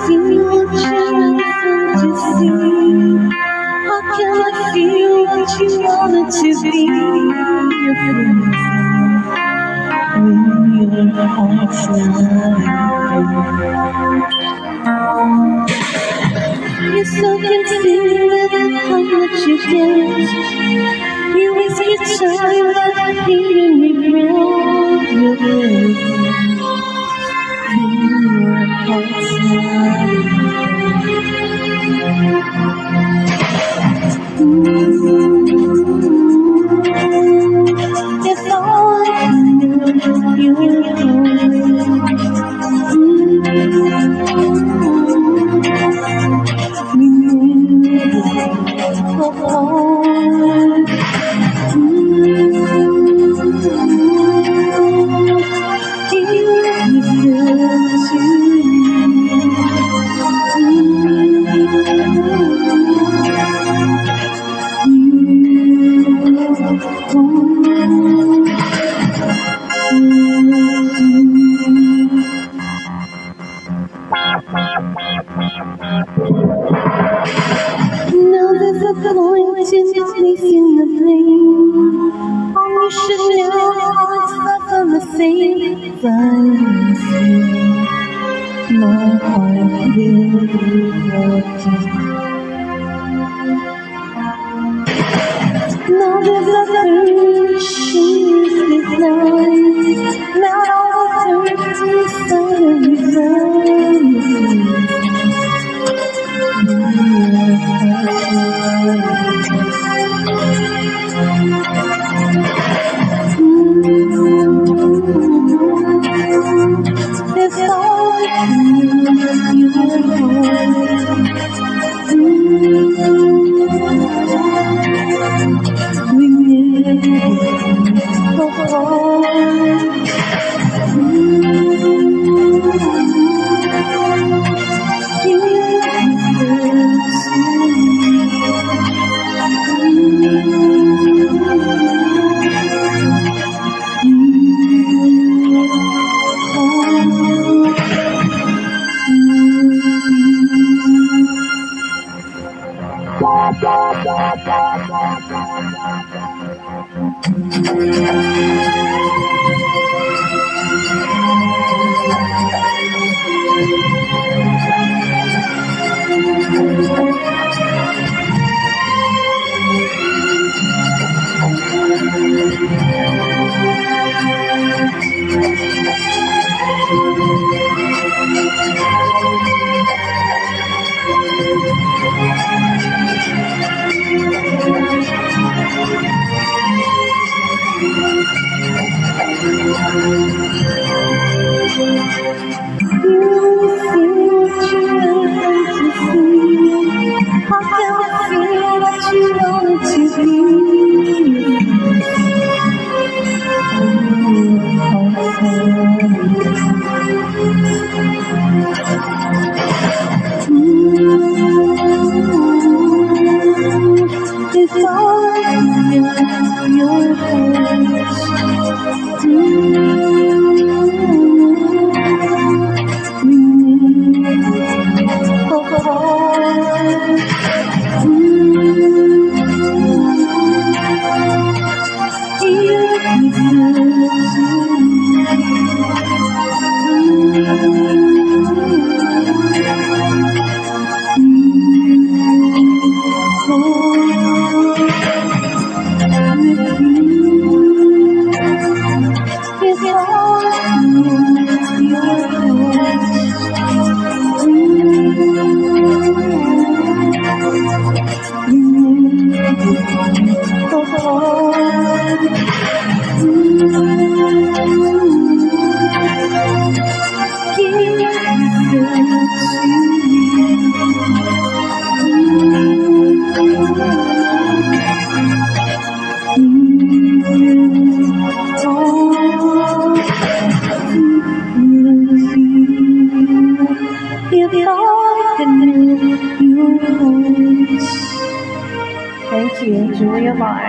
See what you're fantasy. How can I feel what you wanted to be? When your heart's alive. You're so considerate how much you get. You waste your time by being regret. You're good. When your heart's alive. If all I knew you were now there's a point in placing the blame. You should know it's not from the same violence. My heart will be broken. Now there's a hurt, she's designed. Now the hurt inside of his eyes. If all I knew you were home, we never go home. How can I feel what you want to be? If all I knew your voice, Thank you, Julia Mai.